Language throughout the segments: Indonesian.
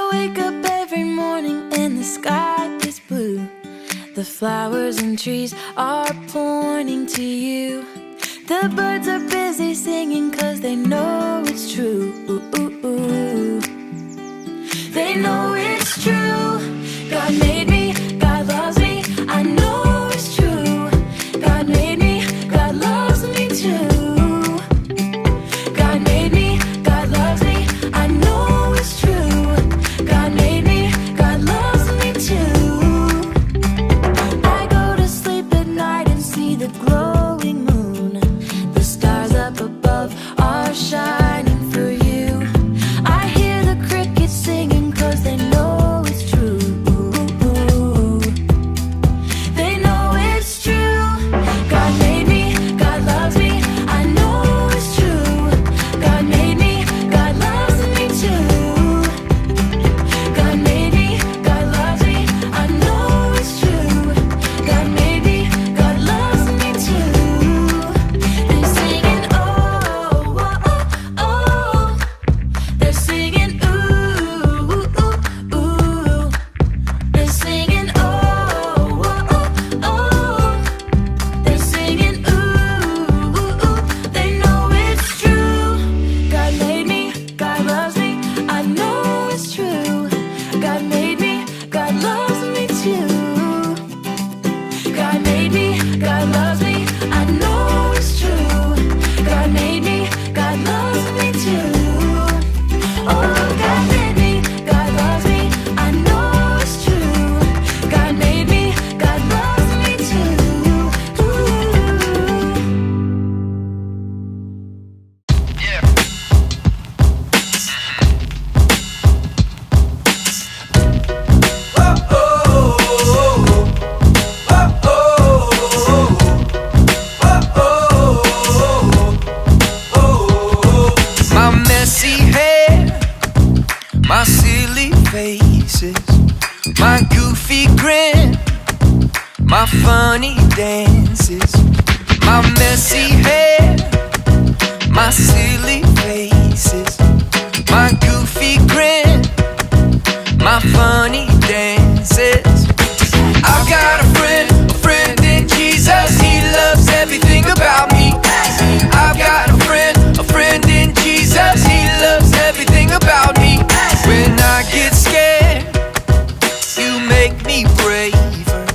I wake up every morning and the sky is blue. The flowers and trees are pointing to you. The birds are busy singing 'cause they know it's true. Ooh, ooh, ooh. They know it's true. God made me, God loves me. I know it's true. God made me, God loves me too. God made me, God loves me. I know it's true. God made me, God loves me too. I go to sleep at night and see the glowing moon. The stars up above are shining for you. I hear the crickets singing 'cause they know it's true. They know it's true. God made me, God loves me. I know it's true. God made me, God loves me too. God made me, God loves me. I know it's true. God made me, God loves me too. They're singing oh, oh, oh, oh. They're singing ooh, ooh, ooh, ooh. They're singing oh, oh, oh, oh. They're singing ooh, ooh, ooh. They know it's true. God made me, God loves me. I know it's true. God made me, God loves me too. God made me, God loves me. I know it's true. God made me, God loves me too. Oh, God made me, God loves me. I know it's true. God made me, God loves me too. My messy hair, my silly faces, my goofy grin, my funny dances. My messy hair, my silly faces, my goofy grin, my funny dances. I've got a friend in Jesus. He loves everything about me. I've got a friend in Jesus. He loves everything about me. When I get scared, you make me braver.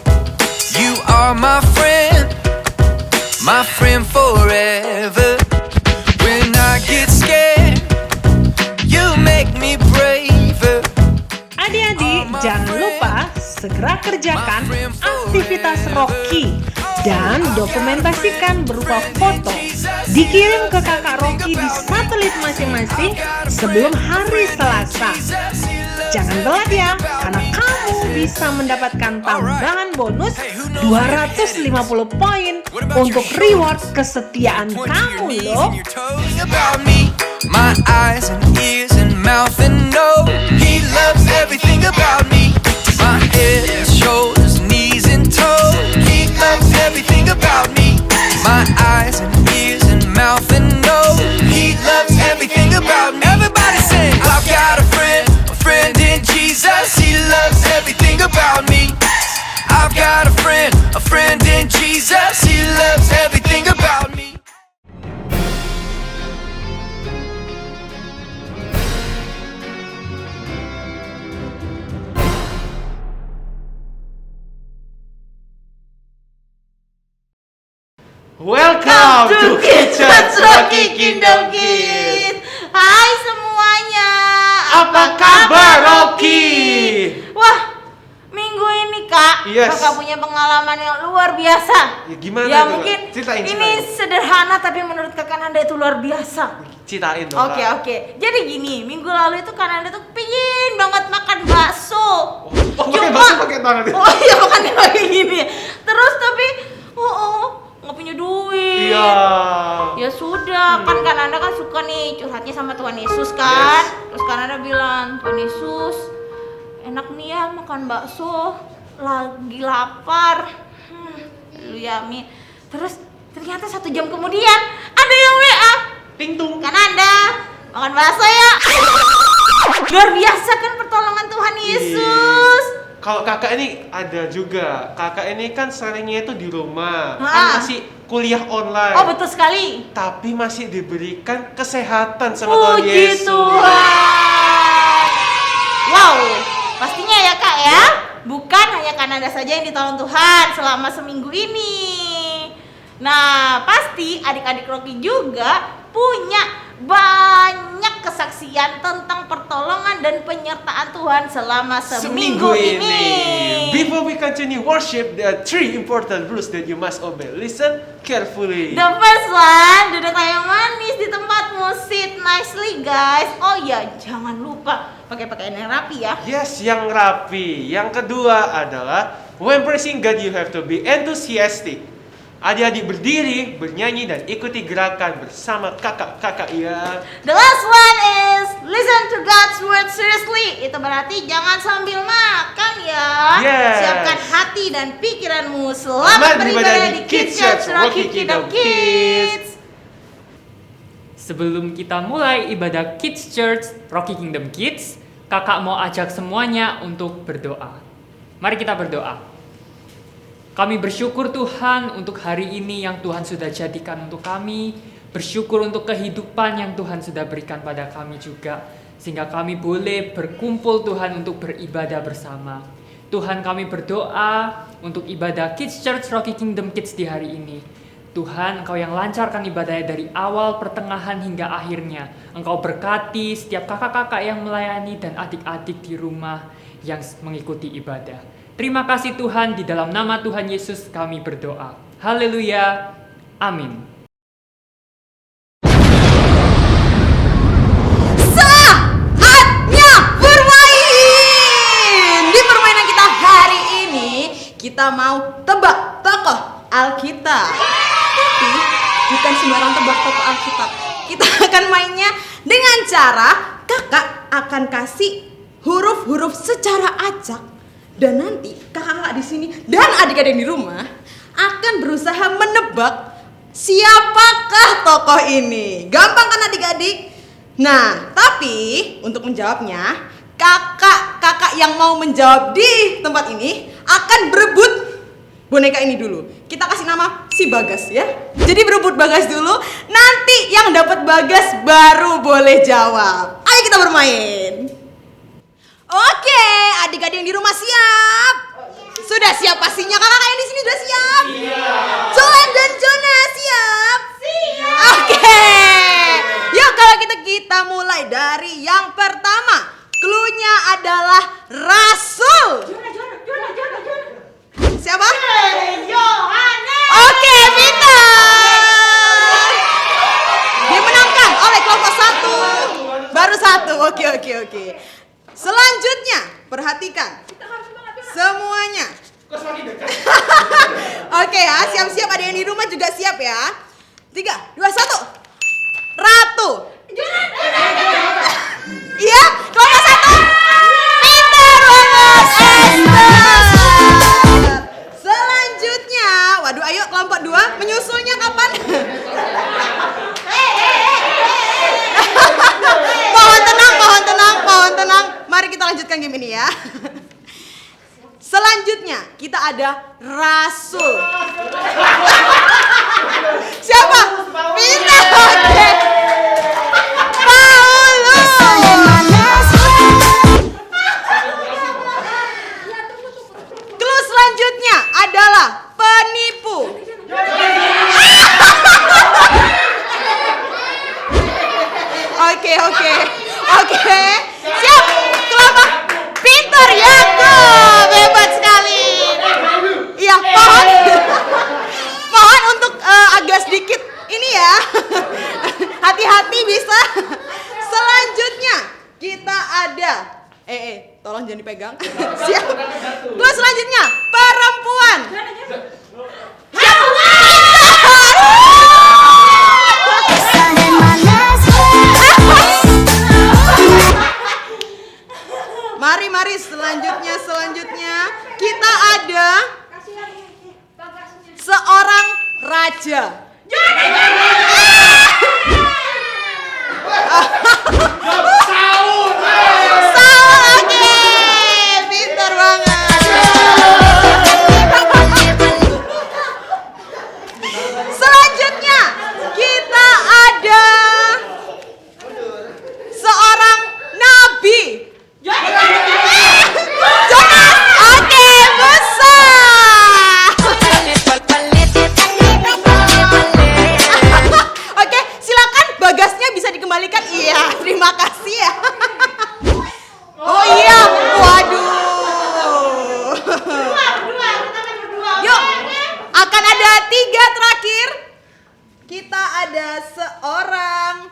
You are my friend forever. When I get scared, you make me braver. Adik-adik, jangan lupa segera kerjakan aktivitas Rocky dan dokumentasikan berupa foto. Dikirim ke kakak Rocky di satelit masing-masing sebelum hari Selasa. Jangan telat ya, karena kamu bisa mendapatkan tambahan bonus 250 poin untuk reward kesetiaan kamu loh. My eyes and ears and mouth and nose. He loves everything about me. My head and shoulders, knees and toes. He loves everything about me. My eyes and ears and mouth and nose. He loves everything about me. Everybody sing. I've got a friend in Jesus. He loves everything about me. I've got a friend in Jesus. He loves everything about me. Welcome to Kitchen Rocky Kingdom Kids. Hai semuanya. Apa kabar Rocky? Wah, minggu ini Kak, Yes. Kakak punya pengalaman yang luar biasa. Ya, gimana Ya tuh, mungkin Kak? Ceritain. sederhana tapi menurut Kakak Nanda itu luar biasa. Ceritain dong. Oke Kak. oke. Jadi gini, minggu lalu itu Kak Nanda tuh pingin banget makan bakso. Oh, pakai bakso pakai tangan. Oh iya, makannya kayak gini. Terus tapi nggak punya duit. Iya. Ya sudah, kan Nanda kan suka nih curhatnya sama Tuhan Yesus kan. Terus Nanda bilang, Tuhan Yesus, enak nih ya makan bakso, lagi lapar. Haleluya, amin. Terus ternyata 1 jam kemudian ada yang WA. Ting tung. Nanda, makan bakso ya. Luar biasa kan pertolongan Tuhan Yesus. Kalau kakak ini ada juga. Kakak ini kan seringnya itu di rumah, Ah. kan masih kuliah online. Oh betul sekali. Tapi masih diberikan kesehatan sama Tuhan Puji Yesus. Tuhan. Wow, pastinya ya kak ya. Bukan hanya Kanada saja yang ditolong Tuhan selama seminggu ini. Nah, pasti adik-adik Rocky juga punya banyak kesaksian tentang pertolongan dan penyertaan Tuhan selama seminggu ini. Before we continue worship, there are 3 important rules that you must obey. Listen carefully. The first one, duduk yang manis di tempatmu, sit nicely guys. Oh ya, jangan lupa pakai pakaian yang rapi ya. Yes, yang rapi. Yang kedua adalah when praising God you have to be enthusiastic. Adik-adik berdiri, bernyanyi dan ikuti gerakan bersama kakak-kakak ya. The last one is listen to God's word seriously. Itu berarti jangan sambil makan ya. Yes. Siapkan hati dan pikiranmu. Selamat beribadah di Kids Church Rocky Kingdom Kids. Sebelum kita mulai ibadah Kids Church Rocky Kingdom Kids, kakak mau ajak semuanya untuk berdoa. Mari kita berdoa. Kami bersyukur Tuhan untuk hari ini yang Tuhan sudah jadikan untuk kami. Bersyukur untuk kehidupan yang Tuhan sudah berikan pada kami juga. Sehingga kami boleh berkumpul Tuhan untuk beribadah bersama. Tuhan kami berdoa untuk ibadah Kids Church Rocky Kingdom Kids di hari ini. Tuhan, Engkau yang lancarkan ibadahnya dari awal, pertengahan hingga akhirnya. Engkau berkati setiap kakak-kakak yang melayani dan adik-adik di rumah yang mengikuti ibadah. Terima kasih Tuhan, di dalam nama Tuhan Yesus kami berdoa. Haleluya. Amin. Saatnya bermain. Di permainan kita hari ini, kita mau tebak tokoh Alkitab. Tapi bukan sembarang tebak tokoh Alkitab. Kita akan mainnya dengan cara kakak akan kasih huruf-huruf secara acak. Dan nanti kakak-kakak di sini dan adik-adik di rumah akan berusaha menebak siapakah tokoh ini. Gampang kan adik-adik? Nah, tapi untuk menjawabnya, kakak-kakak yang mau menjawab di tempat ini akan berebut boneka ini dulu. Kita kasih nama si Bagas ya. Jadi berebut Bagas dulu, nanti yang dapat Bagas baru boleh jawab. Ayo kita bermain. Oke, adik-adik yang di rumah siap? Sudah siap pastinya, kakak yang di sini sudah siap? Iya. Joan dan Jona siap? Siap. Oke. Yuk kalau kita mulai dari yang pertama. Cluenya adalah rasul. Jona. Siapa? Yohanes. Oke, pintar. Dimenangkan oleh kelompok 1. Baru 1. Oke. Selanjutnya, perhatikan semuanya. Oke ya, siap-siap, ada yang di rumah juga siap ya. 3, 2, 1. Ratu. Iya, kelompok 1. Pintar banget, Esther. Selanjutnya, waduh, ayo kelompok 2, menyusulnya kapan? Mohon tenang. Mari kita lanjutkan game ini ya. Selanjutnya kita ada rasul. Siapa? Pintar. Oke. Paulus. Clue selanjutnya adalah penipu. Oke. Siap. Kelompok pintar ya. Hebat sekali. Iya, mohon untuk agak sedikit ini ya. Hati-hati bisa. Selanjutnya kita ada tolong jangan dipegang. Siap. Terus selanjutnya perempuan. Mari selanjutnya kita ada seorang raja. 3 terakhir. Kita ada seorang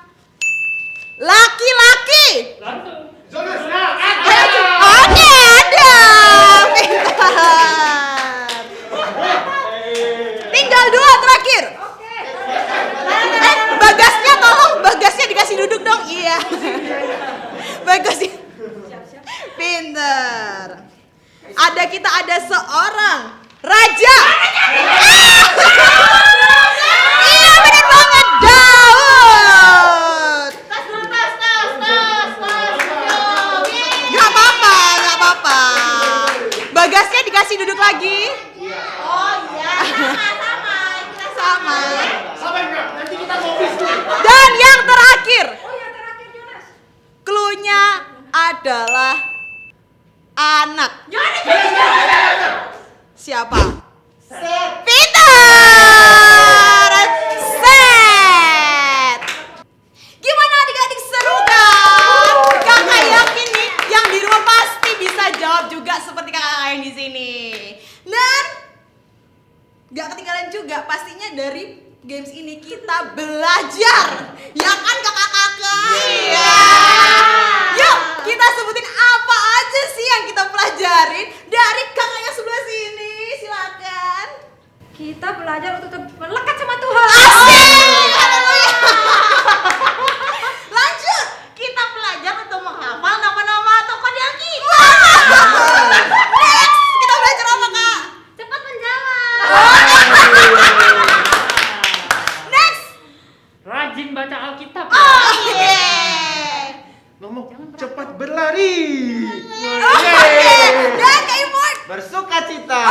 laki-laki. Oke, ada. Pintar. Tinggal 2 terakhir. Bagasnya tolong, Bagasnya dikasih duduk dong. Iya. Bagasnya. Pintar. Kita ada seorang raja. Iya, bener banget, Daud. Gak apa-apa. Bagasnya dikasih duduk lagi. Oh iya, Sama. Dan yang terakhir. Cluenya adalah anak. Siapa? Pintar. Set. Gimana adik-adik, seru kan? Kakak yakin nih yang di rumah pasti bisa jawab juga seperti kakak yang di sini. Dan gak ketinggalan juga pastinya dari games ini kita belajar. Ya kan kakak-kakak? Iya. Yuk kita sebutin apa aja sih yang kita pelajarin dari kakak yang sebelah sini. Silakan. Kita belajar untuk melekat sama Tuhan. Asik. Haleluya. Lanjut. Kita belajar untuk menghafal nama-nama tokoh di Alkitab. Next. Kita belajar apa, Kak? Cepat menjawab. Next. Rajin baca Alkitab. Oh, yeah. Ngomong cepat berlari. Oke. Dan Kak Imut. Bersuka cita.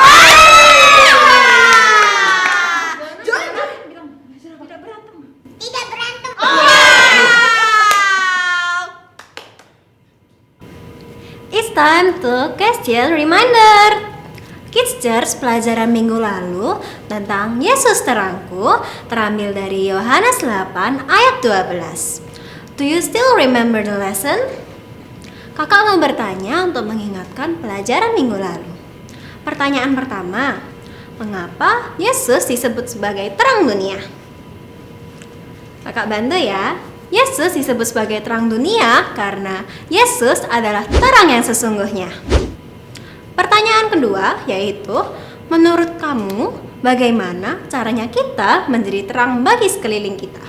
Tidak berantem. It's time to question reminder. Kids Church pelajaran minggu lalu tentang Yesus terangku terambil dari Yohanes 8 ayat 12. Do you still remember the lesson? Kakak mau bertanya untuk mengingatkan pelajaran minggu lalu. Pertanyaan pertama, mengapa Yesus disebut sebagai terang dunia? Kakak bantu ya. Yesus disebut sebagai terang dunia karena Yesus adalah terang yang sesungguhnya. Pertanyaan kedua yaitu, menurut kamu bagaimana caranya kita menjadi terang bagi sekeliling kita?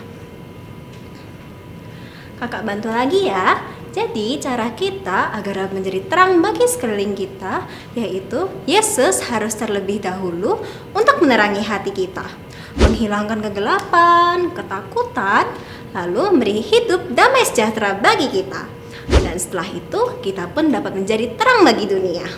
Kakak bantu lagi ya. Jadi cara kita agar menjadi terang bagi sekeliling kita yaitu Yesus harus terlebih dahulu untuk menerangi hati kita, menghilangkan kegelapan, ketakutan, lalu memberi hidup damai sejahtera bagi kita. Dan setelah itu kita pun dapat menjadi terang bagi dunia.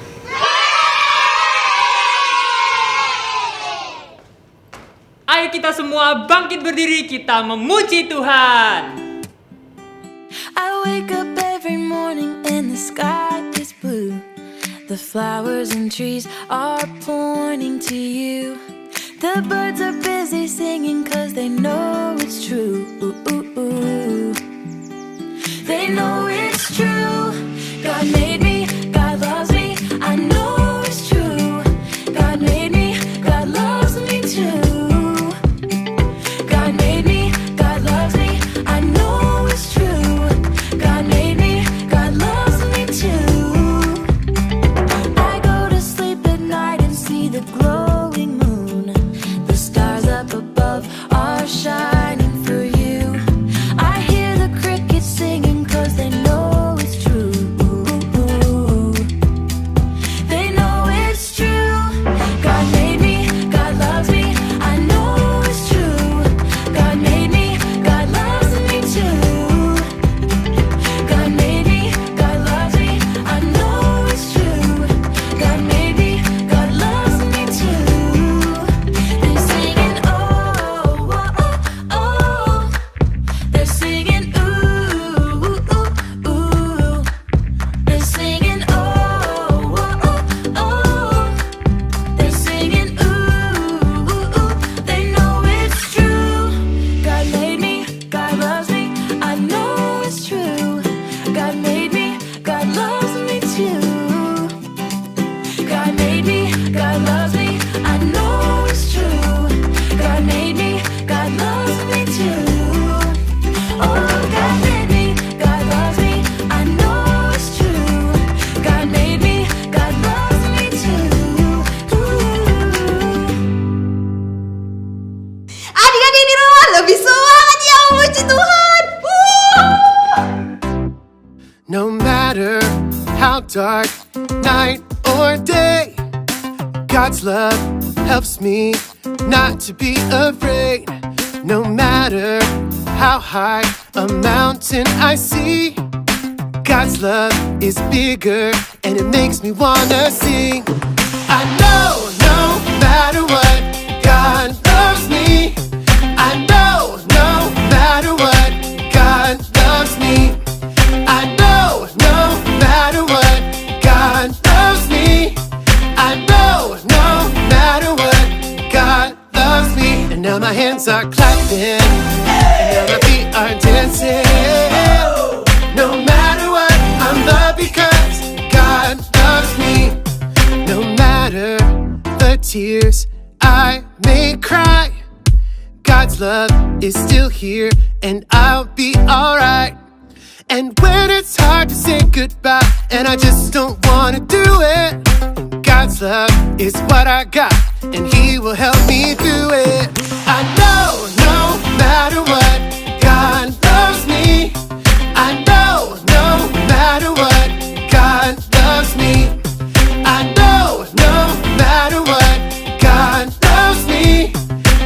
Ayo kita semua bangkit berdiri, kita memuji Tuhan. I wake up every morning and the sky is blue. The flowers and trees are pointing to you. The birds are busy singing 'cause they know it's true. They know it's true. God made me, God loves me. I know it's true. God made me, God loves me too. God made me, God loves me. I know it's true. God made me, God loves me too. I go to sleep at night and see the glowing moon. The stars up above are shining for you. I hear dark night or day. God's love helps me not to be afraid. No matter how high a mountain I see, God's love is bigger and it makes me wanna sing. I know no matter what, God loves me. I know no matter what, God loves me. I know no matter what, God loves me. I know no matter what, God loves me. And now my hands are clapping, and now my feet are dancing. No matter what, I'm loved because God loves me. No matter the tears I may cry, God's love is still here and I'll be alright. And when it's hard to say goodbye and I just don't wanna do it, God's love is what I got and He will help me through it. I know no matter what, God loves me. I know no matter what, God loves me. I know no matter what, God loves me.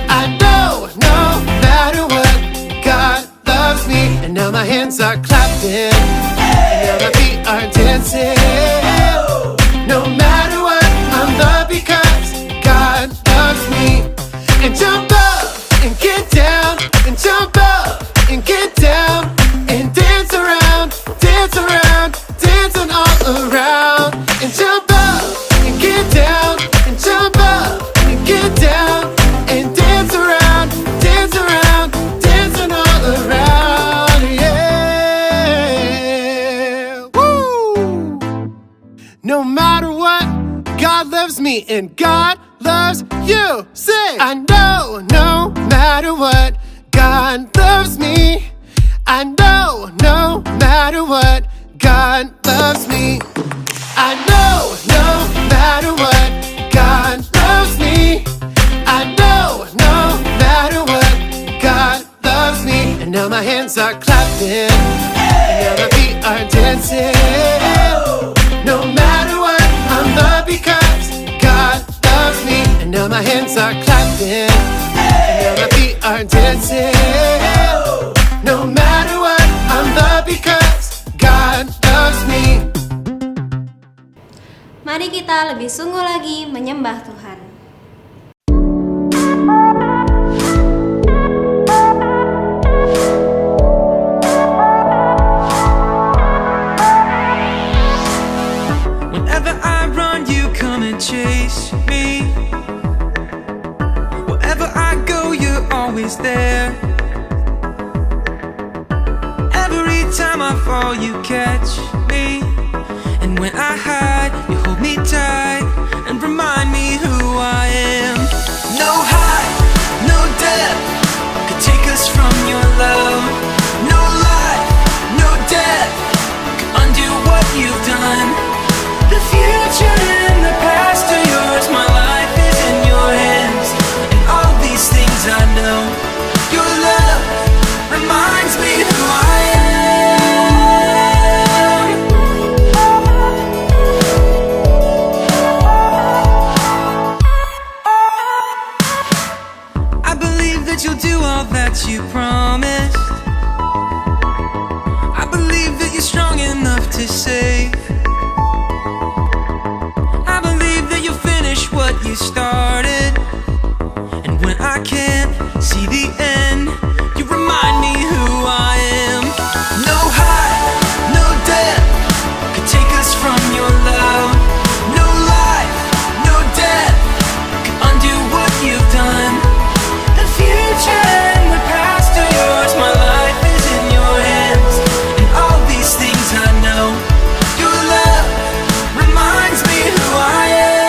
I know no matter what, God loves me. And now my hands are clapping, and now my feet are dancing. No matter what, I'm loved because God loves me. And jump up and get down, and jump up and get down, and dance around, dancing all around. And jump up and get down, and jump up and get down, and dance around, dancing all around. Yeah. Woo! No matter what, God loves me and God loves you. Sing! I know no matter what, God loves me. I know no matter what, God loves me. I know no matter what, God loves me. I know no matter what, God loves me. And now my hands are clapping, and now my feet are dancing. No matter what, I'm loved because God loves me. And now my hands are clapping, and now my feet are dancing. No matter what, I'm loved because God loves me. Mari kita lebih sungguh lagi menyembah Tuhan. Whenever I run, you come and chase me. Wherever I go, you're always there. Every time I fall, you catch me. And when I hide, you hold me tight and remind me who I am. No height, no depth could take us from your love. No life, no death could undo what you've done. The future and the past are yours. My life is in your hands, and all these things I know. Your love reminds me who I am. I believe that you'll do all that you promised. I believe that you're strong enough to save. I believe that you'll finish what you started. And when I can't see the end, you remind me who I am. No height, no depth could take us from your love. No life, no death could undo what you've done. The future and the past are yours. My life is in your hands, and all these things I know. Your love reminds me who I am.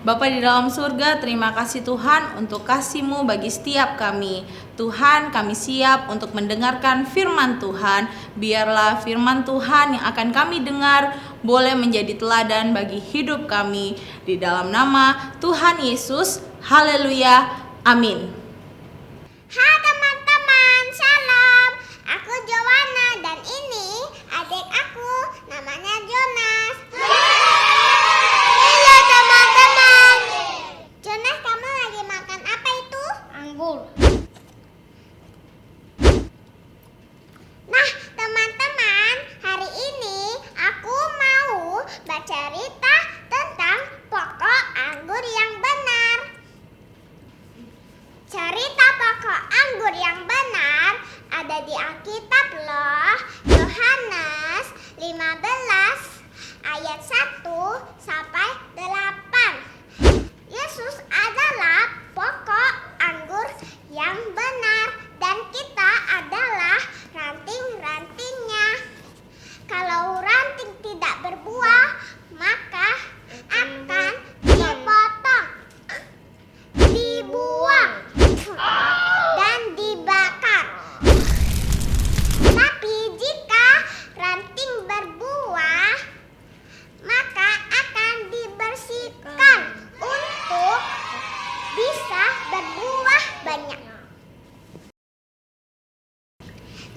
Bapa di dalam surga, terima kasih Tuhan untuk kasih-Mu bagi setiap kami. Tuhan, kami siap untuk mendengarkan firman Tuhan. Biarlah firman Tuhan yang akan kami dengar boleh menjadi teladan bagi hidup kami. Di dalam nama Tuhan Yesus, haleluya, amin. Hai teman-teman, shalom. Aku Joanna dan ini adik aku, namanya Jonas. Halo teman-teman. Jonas, kamu lagi makan apa itu? Anggur. Nah teman-teman, hari ini aku mau bercerita tentang pokok anggur yang benar. Cerita pokok anggur yang benar ada di Alkitab loh. Yohanes 15 ayat 1 sampai 8. Yesus adalah pokok anggur yang benar dan kita adalah ranting-rantingnya. Kalau ranting tidak berbuah, maka akan dipotong, dibuang, dan dibakar. Tapi jika ranting berbuah, maka akan dibersihkan untuk bisa berbuah banyak.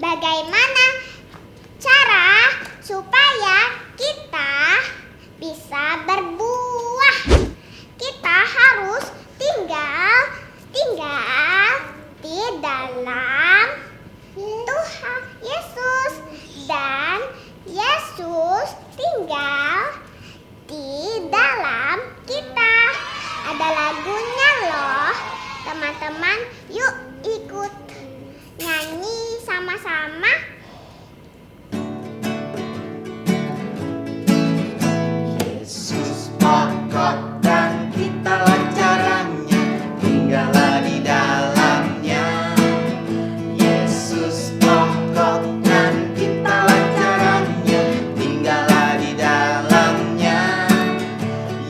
Bagaimana cara supaya kita bisa berbuah? Kita harus tinggal di dalam Tuhan Yesus, dan Yesus tinggal di dalam kita. Ada lagunya loh teman-teman, yuk ikut nyanyi sama-sama. Yesus pokok dan kitalah caranya, tinggallah di dalamnya. Yesus pokok dan kitalah caranya, tinggallah di dalamnya.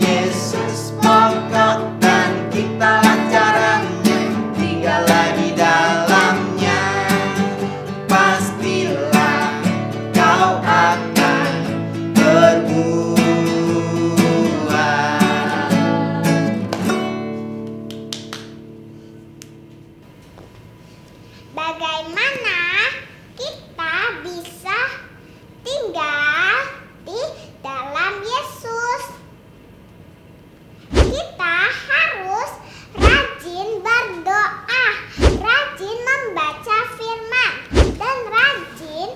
Yesus pokok dan kitalah caranya, tinggallah di dalamnya. Pastilah kau akan berbuah. Bagaimana kita bisa tinggal di dalam Yesus? Kita harus rajin berdoa, rajin membaca firman, dan rajin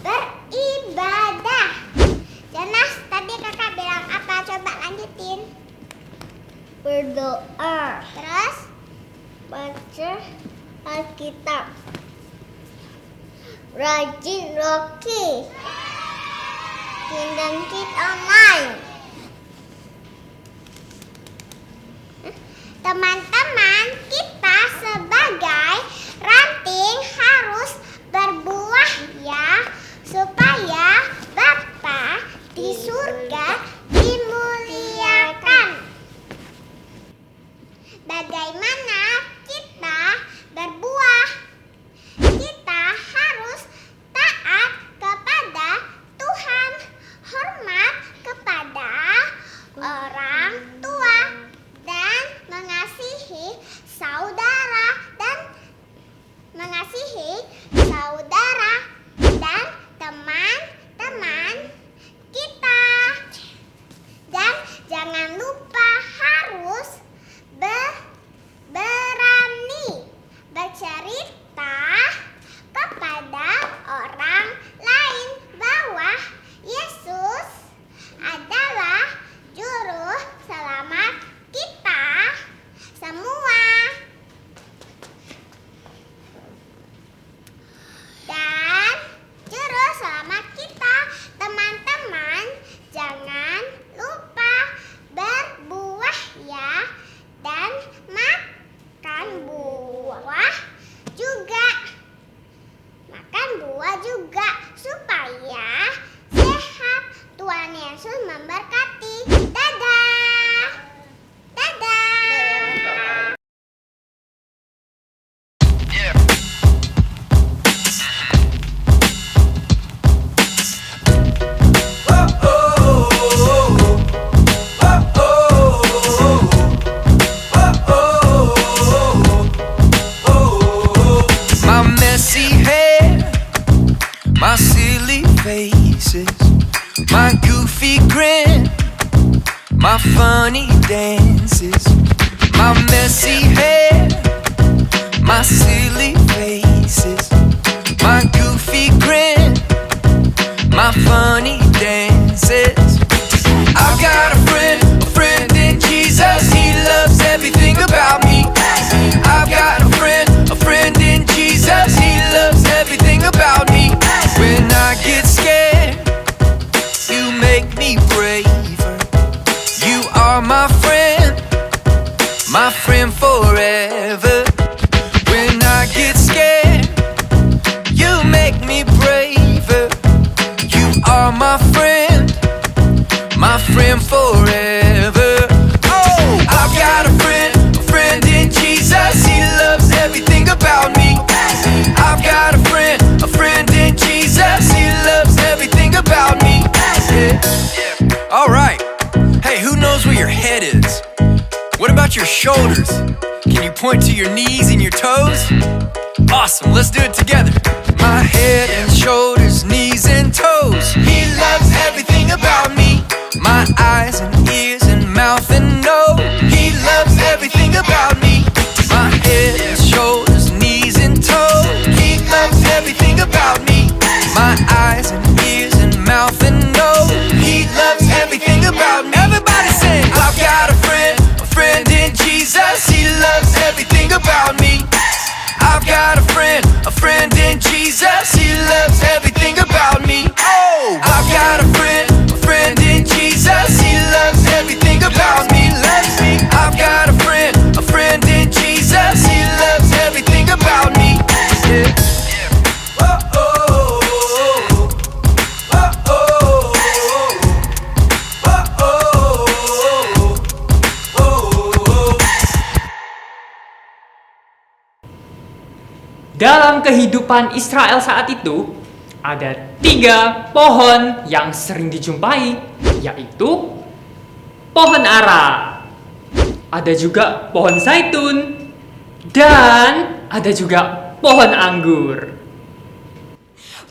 beribadah. Jonas, tadi kakak bilang apa? Coba lanjutin. Berdoa. Terus? Baca Alkitab. Rajin Rocky. Kingdom Kids Online. Teman-teman, kita sebagai ranting harus berbuah ya, supaya Bapa di surga dimuliakan. Bagaimana kita berbuah? Kita harus taat kepada Tuhan, hormat kepada orang tua, dan mengasihi saudara dan teman-teman kita. goofy grin, my funny dances, my messy hair, my silly faces, my goofy grin, my funny dances. I've got a friend in Jesus. He loves everything about me. I've got a friend in Jesus. He loves everything about me. When I get scared, you make me braver. You are my friend forever. When I get scared, you make me braver. You are my friend forever. Oh, I've got a friend in Jesus. He loves everything about me. I've got a friend in Jesus. He loves everything about me. Yeah. All right. Hey, who knows where your head is? What about your shoulders? Can you point to your knees and your toes? Awesome, let's do it together. My head and shoulders, knees and toes. He loves everything about me. My eyes and ears and mouth and nose. He loves everything about me. My head and shoulders, knees and toes. He loves everything about me. My eyes and ears and mouth and nose. He loves everything about me. Everybody sing. I've got a friend in Jesus. He loves everything about me. I've got a friend in Jesus. He loves everything about me. Oh, I've got a friend in Jesus. He loves everything about me. Loves me. I've got a friend in Jesus. He loves everything about me. Yeah. Whoa, oh, oh, oh, oh, oh, oh, oh. Dalam kehidupan Israel saat itu, ada 3 pohon yang sering dijumpai, yaitu pohon ara, ada juga pohon zaitun, dan ada juga pohon anggur.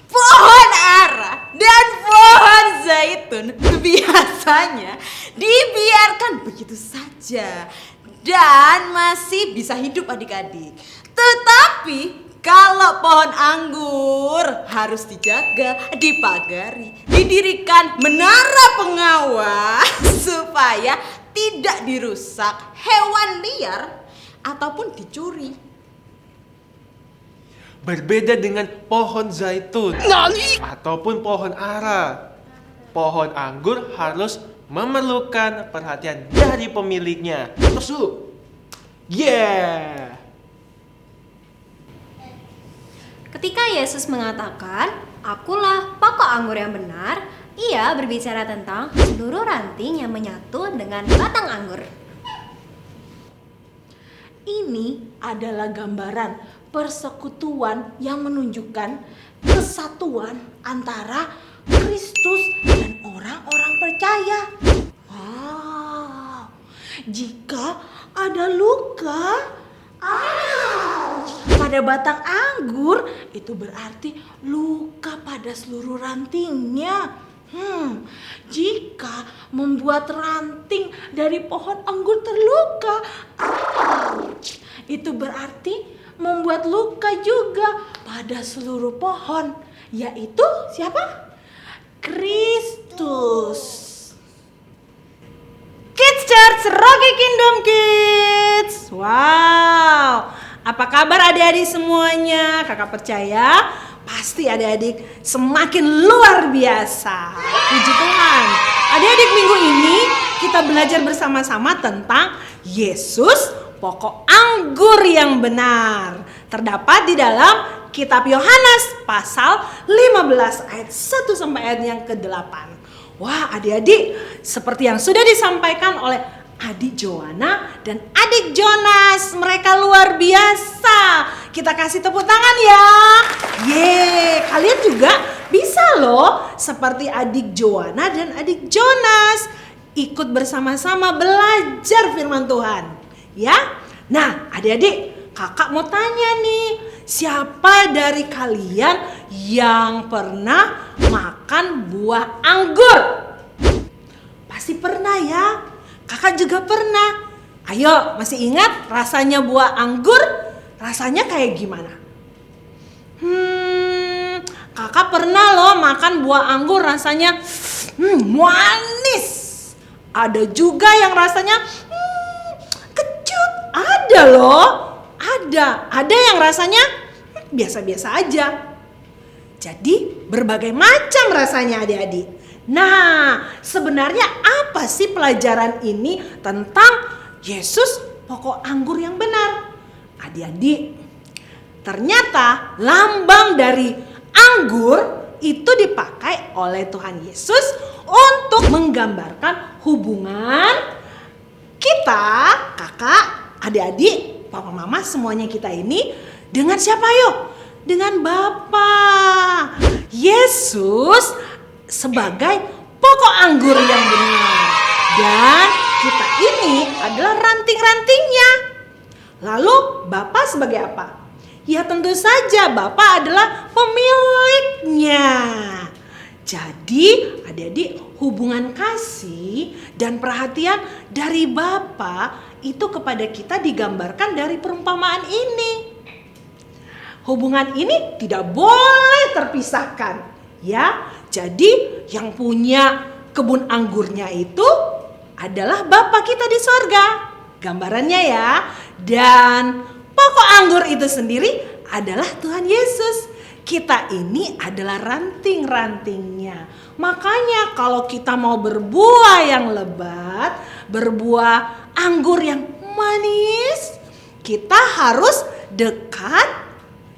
Pohon ara dan pohon zaitun biasanya dibiarkan begitu saja dan masih bisa hidup adik-adik. Tetapi kalau pohon anggur harus dijaga, dipagari, didirikan menara pengawas supaya tidak dirusak hewan liar ataupun dicuri. Berbeda dengan pohon zaitun ataupun pohon ara. Pohon anggur harus memerlukan perhatian dari pemiliknya. Terus dulu. Yeah. Ketika Yesus mengatakan, "Akulah pokok anggur yang benar," ia berbicara tentang seluruh ranting yang menyatu dengan batang anggur. Ini adalah gambaran persekutuan yang menunjukkan kesatuan antara Kristus dan orang-orang percaya. Wow, jika ada luka pada batang anggur, itu berarti luka pada seluruh rantingnya. Jika membuat ranting dari pohon anggur terluka, itu berarti membuat luka juga pada seluruh pohon, yaitu siapa? Kristus. Kids Church Rocky Kingdom Kids. Wow, apa kabar adik-adik semuanya? Kakak percaya pasti adik-adik semakin luar biasa. Puji Tuhan. Adik-adik, minggu ini kita belajar bersama-sama tentang Yesus, pokok anggur yang benar. Terdapat di dalam kitab Yohanes pasal 15 ayat 1 sampai ayat yang ke-8. Wah, adik-adik, seperti yang sudah disampaikan oleh adik Joanna dan adik Jonas, mereka luar biasa. Kita kasih tepuk tangan ya. Yeay, kalian juga bisa loh seperti adik Joanna dan adik Jonas, ikut bersama-sama belajar firman Tuhan. Ya, nah adik-adik, kakak mau tanya nih, siapa dari kalian yang pernah makan buah anggur? Pasti pernah ya. Kakak juga pernah. Ayo, masih ingat rasanya buah anggur? Rasanya kayak gimana? Kakak pernah loh makan buah anggur rasanya manis. Ada juga yang rasanya kecut. Ada loh. Ada yang rasanya biasa-biasa aja. Jadi berbagai macam rasanya adik-adik. Nah, sebenarnya apa sih pelajaran ini tentang Yesus pokok anggur yang benar? Adik-adik, ternyata lambang dari anggur itu dipakai oleh Tuhan Yesus untuk menggambarkan hubungan kita, kakak, adik-adik, papa mama semuanya kita ini dengan siapa yuk? Dengan Bapa. Yesus sebagai pokok anggur yang benar. Dan kita ini adalah ranting-rantingnya. Lalu Bapa sebagai apa? Ya tentu saja Bapa adalah pemiliknya. Jadi adik-adik, hubungan kasih dan perhatian dari Bapa itu kepada kita digambarkan dari perumpamaan ini. Hubungan ini tidak boleh terpisahkan, ya. Jadi yang punya kebun anggurnya itu adalah Bapa kita di sorga. Gambarannya ya. Dan pokok anggur itu sendiri adalah Tuhan Yesus. Kita ini adalah ranting-rantingnya. Makanya kalau kita mau berbuah yang lebat, berbuah anggur yang manis, kita harus dekat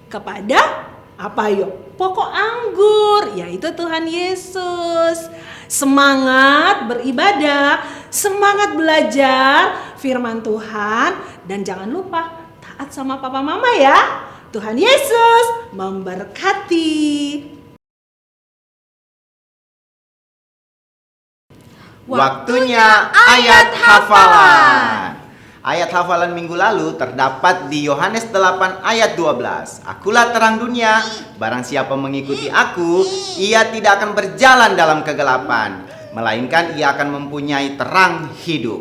kepada apa yuk? Pokok anggur, yaitu Tuhan Yesus. Semangat beribadah, semangat belajar firman Tuhan, dan jangan lupa taat sama papa mama ya. Tuhan Yesus memberkati. Waktunya ayat hafalan. Ayat hafalan minggu lalu terdapat di Yohanes 8 ayat 12. Akulah terang dunia, barang siapa mengikuti aku, ia tidak akan berjalan dalam kegelapan, melainkan ia akan mempunyai terang hidup.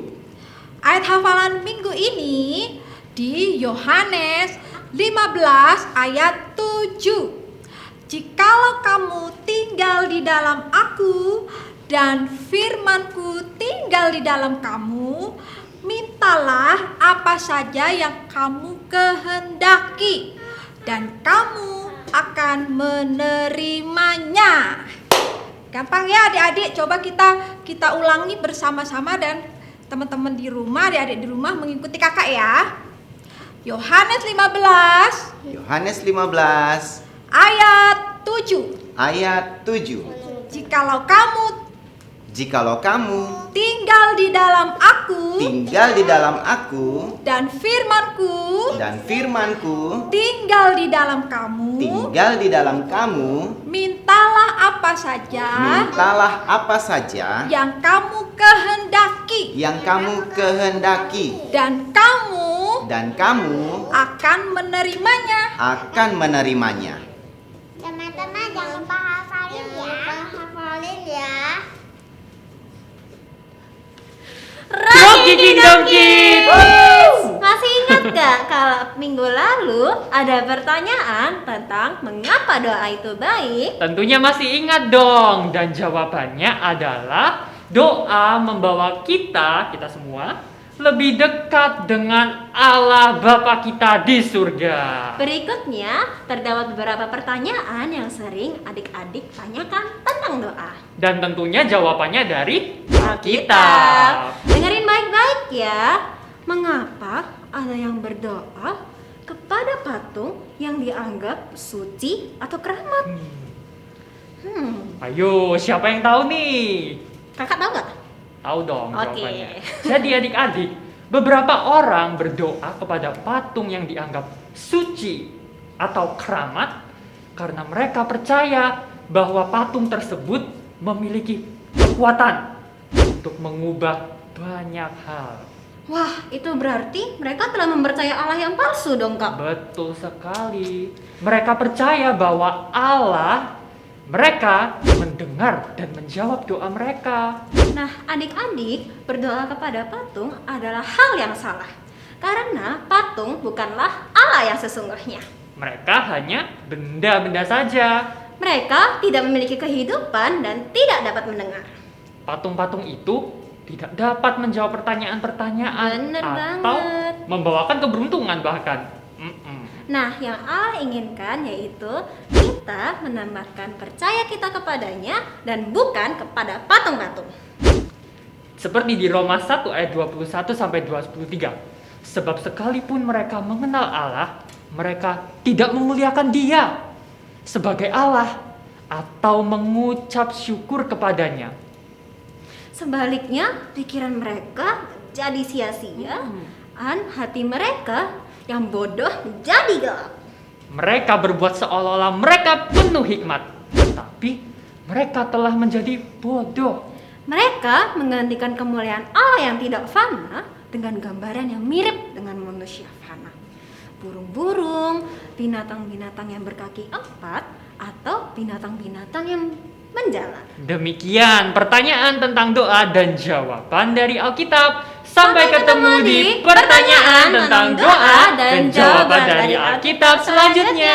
Ayat hafalan minggu ini di Yohanes 15 ayat 7. Jikalau kamu tinggal di dalam aku dan firmanku tinggal di dalam kamu, mintalah apa saja yang kamu kehendaki dan kamu akan menerimanya. Gampang ya adik-adik, coba kita ulangi bersama-sama dan teman-teman di rumah, adik-adik di rumah mengikuti kakak ya. Yohanes 15 ayat 7. Ayat 7. Jikalau kamu tinggal di dalam aku dan firmanku tinggal di dalam kamu, mintalah apa saja yang kamu kehendaki dan kamu akan menerimanya. Teman-teman jangan lupa hafalin ya. Rocky Kingdom Kids. Masih ingat gak kalau minggu lalu ada pertanyaan tentang mengapa doa itu baik? Tentunya masih ingat dong. Dan jawabannya adalah doa membawa kita semua lebih dekat dengan Allah Bapa kita di surga. Berikutnya terdapat beberapa pertanyaan yang sering adik-adik tanyakan tentang doa. Dan tentunya jawabannya dari Alkitab. Dengerin baik-baik ya. Mengapa ada yang berdoa kepada patung yang dianggap suci atau keramat? Ayo, siapa yang tahu nih? Kakak tahu nggak? Tahu dong Oke. jawabannya. Jadi adik-adik, beberapa orang berdoa kepada patung yang dianggap suci atau keramat karena mereka percaya bahwa patung tersebut memiliki kekuatan untuk mengubah banyak hal. Wah, itu berarti mereka telah mempercayai Allah yang palsu dong, Kak. Betul sekali. Mereka percaya bahwa Allah Mereka mendengar dan menjawab doa mereka. Nah, adik-adik, berdoa kepada patung adalah hal yang salah. Karena patung bukanlah Allah yang sesungguhnya. Mereka hanya benda-benda saja. Mereka tidak memiliki kehidupan dan tidak dapat mendengar. Patung-patung itu tidak dapat menjawab pertanyaan-pertanyaan Bener atau banget. membawakan keberuntungan bahkan. Nah, yang Allah inginkan yaitu kita menambahkan percaya kita kepadanya dan bukan kepada patung-patung. Seperti di Roma 1 ayat 21 sampai 23. Sebab sekalipun mereka mengenal Allah, mereka tidak memuliakan Dia sebagai Allah atau mengucap syukur kepadanya. Sebaliknya, pikiran mereka jadi sia-sia dan hati mereka yang bodoh jadi gelap. Mereka berbuat seolah-olah mereka penuh hikmat, tapi mereka telah menjadi bodoh. Mereka menggantikan kemuliaan Allah yang tidak fana dengan gambaran yang mirip dengan manusia fana. Burung-burung, binatang-binatang yang berkaki 4, atau binatang-binatang yang menjalar. Demikian pertanyaan tentang doa dan jawaban dari Alkitab. Sampai ketemu di pertanyaan tentang doa dan jawaban dari Alkitab selanjutnya.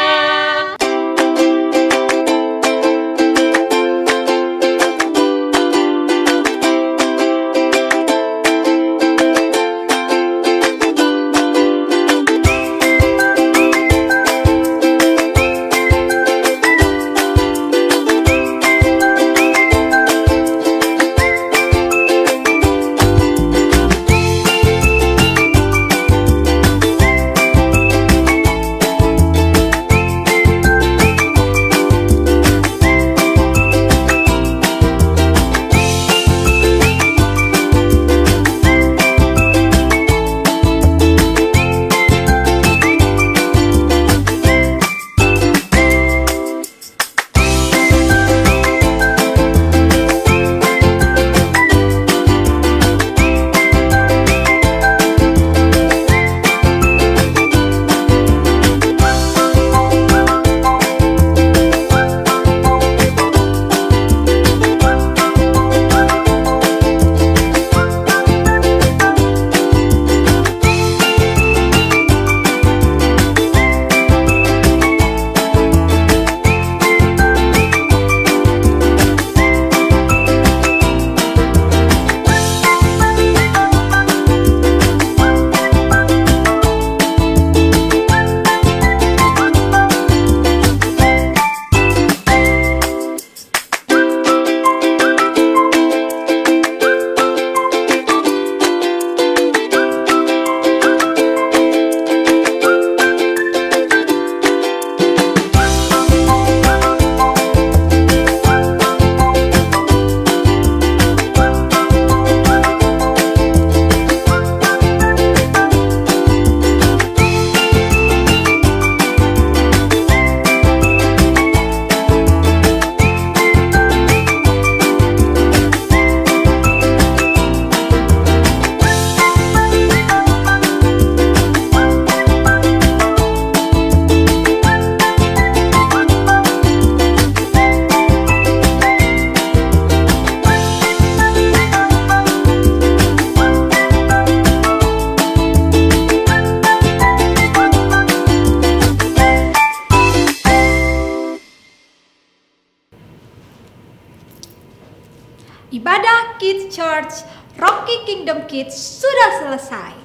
Ibadah Kids Church Rocky Kingdom Kids sudah selesai.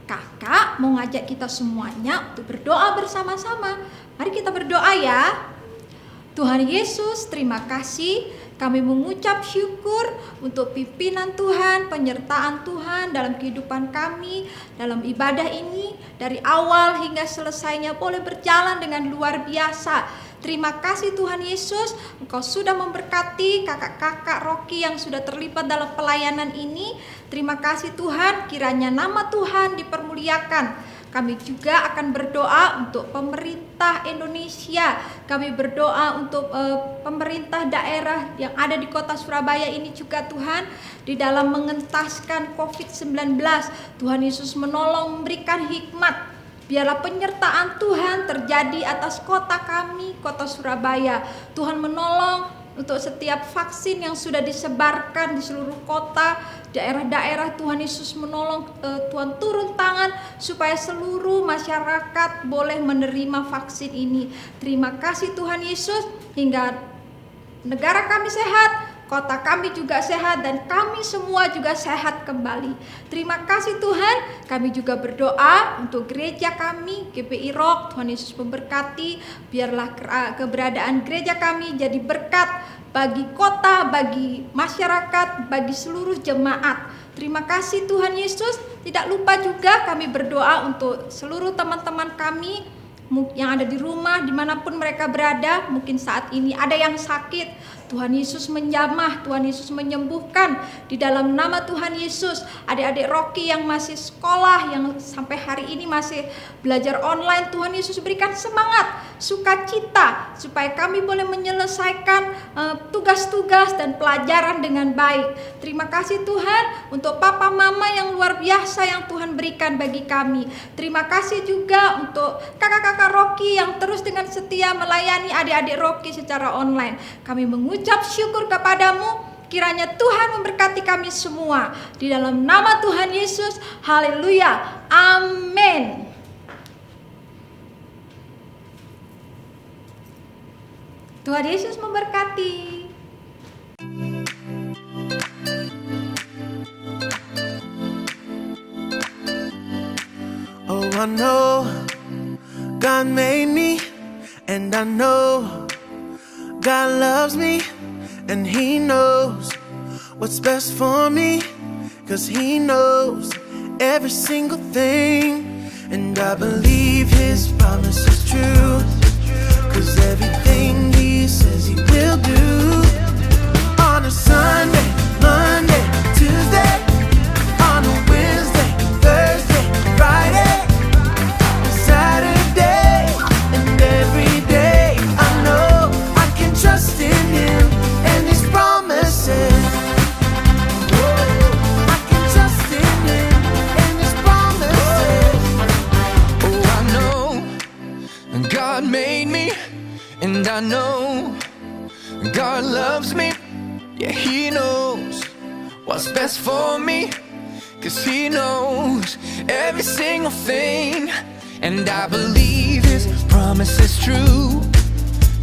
Kakak mau ngajak kita semuanya untuk berdoa bersama-sama. Mari kita berdoa ya. Tuhan Yesus, terima kasih. Kami mengucap syukur untuk pimpinan Tuhan, penyertaan Tuhan dalam kehidupan kami, dalam ibadah ini, dari awal hingga selesainya boleh berjalan dengan luar biasa. Terima kasih Tuhan Yesus, Engkau sudah memberkati kakak-kakak Rocky yang sudah terlibat dalam pelayanan ini. Terima kasih Tuhan, kiranya nama Tuhan dipermuliakan. Kami juga akan berdoa untuk pemerintah Indonesia. Kami berdoa untuk pemerintah daerah yang ada di kota Surabaya ini juga Tuhan, di dalam mengentaskan COVID-19. Tuhan Yesus menolong, memberikan hikmat Biarlah penyertaan Tuhan terjadi atas kota kami, kota Surabaya. Tuhan menolong untuk setiap vaksin yang sudah disebarkan di seluruh kota, daerah-daerah. Tuhan Yesus menolong, Tuhan turun tangan supaya seluruh masyarakat boleh menerima vaksin ini. Terima kasih Tuhan Yesus, hingga negara kami sehat, kota kami juga sehat, dan kami semua juga sehat kembali. Terima kasih Tuhan. Kami juga berdoa untuk gereja kami, GPI Rock. Tuhan Yesus memberkati. Biarlah keberadaan gereja kami jadi berkat bagi kota, bagi masyarakat, bagi seluruh jemaat. Terima kasih Tuhan Yesus. Tidak lupa juga kami berdoa untuk seluruh teman-teman kami yang ada di rumah, dimanapun mereka berada. Mungkin saat ini ada yang sakit. Tuhan Yesus menjamah, Tuhan Yesus menyembuhkan. Di dalam nama Tuhan Yesus, adik-adik Rocky yang masih sekolah, yang sampai hari ini masih belajar online, Tuhan Yesus berikan semangat, sukacita, supaya kami boleh menyelesaikan tugas-tugas dan pelajaran dengan baik. Terima kasih Tuhan untuk papa mama yang luar biasa yang Tuhan berikan bagi kami. Terima kasih juga untuk kakak-kakak Rocky yang terus dengan setia melayani adik-adik Rocky secara online. Kami mengucap syukur kepadamu. Kiranya Tuhan memberkati kami semua. Di dalam nama Tuhan Yesus. Haleluya. Amin. Tuhan Yesus memberkati. Oh, I know God made me, and I know God loves me, and He knows what's best for me, 'cause He knows every single thing. And I believe His promise is true, 'cause everything He says He will do. On a Sunday, Monday, Tuesday, on a Wednesday, Thursday, Friday, Saturday, and every day I know I can trust in Him and His promises. I can trust in Him and His promises. Oh, I know God made me, and I know God loves me. Yeah, He knows what's best for me, 'cause He knows every single thing. And I believe His promise is true,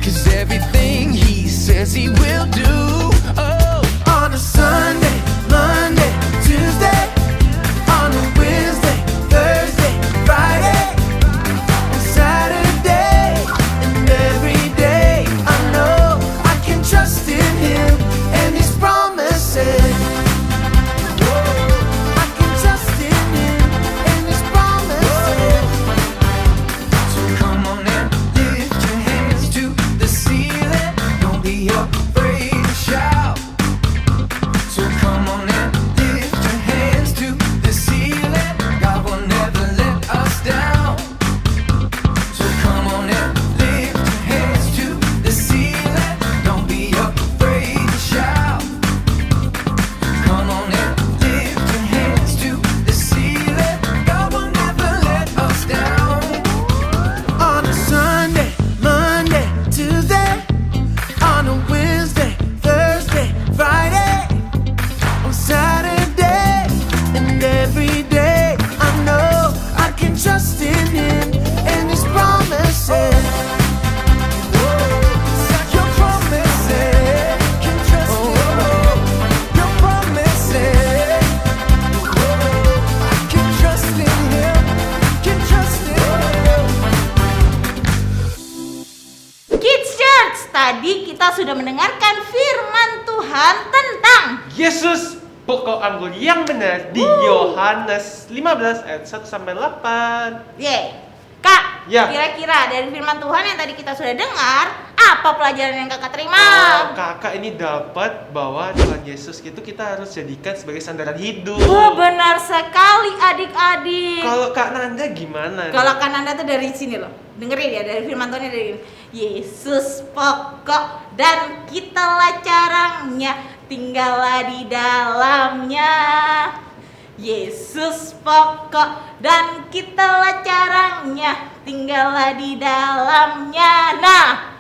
'cause everything He says He will do. Oh, on a Sunday, Monday, Tuesday, on a Wednesday, Thursday, Friday, and Saturday, and every day I know I can trust in Him and His promises. I can trust in Him and His promises. so come on and lift your hands to the ceiling. Don't be afraid to shout. So come on and lift your hands to the ceiling. God will never let us down. So come on and lift your hands to the ceiling. Don't be afraid to shout. Come on and lift your hands to the ceiling. God will never let us down. On a Sunday, Monday, Tuesday, on a Wednesday, Thursday, Friday, on Saturday, and every day I know I can trust in Him and His promises. Your promises, can trust your promises. I can trust in Him, can trust in Him. Kids Church, tadi kita sudah mendengarkan firman Tuhan tentang Yesus pokok anggur yang benar di Yohanes 15 ayat 1 sampai 8. Kak, Ya. kira-kira dari firman Tuhan yang tadi kita sudah dengar, apa pelajaran yang kakak terima? Kakak ini dapat bahwa Tuhan Yesus itu kita harus jadikan sebagai sandaran hidup. Benar sekali adik-adik. Kalau Kak Nanda gimana? Kalau Kak Nanda tuh dari sini loh, dengerin ya, dari firman Tuhan dari ini. Yesus pokok dan kitalah caranya, tinggallah di dalamnya. Yesus pokok dan kitalah caranya, tinggallah di dalamnya. Nah,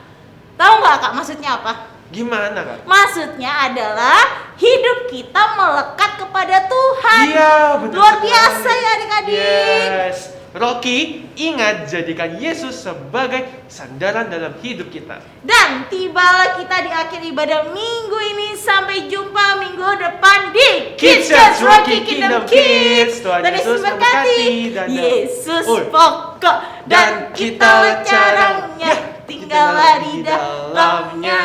tahu nggak Kak maksudnya apa? Gimana Kak? Maksudnya adalah hidup kita melekat kepada Tuhan. Iya, betul Luar sekali. biasa ya adik-adik. Yes. Rocky, ingat jadikan Yesus sebagai sandaran dalam hidup kita. Dan tibalah kita di akhir ibadah minggu ini. Sampai jumpa minggu depan di Kids Church Rocky Kingdom Kids. Tuhan Yesus memberkati dan Yesus pokok dan kita caranya, tinggallah di dalamnya.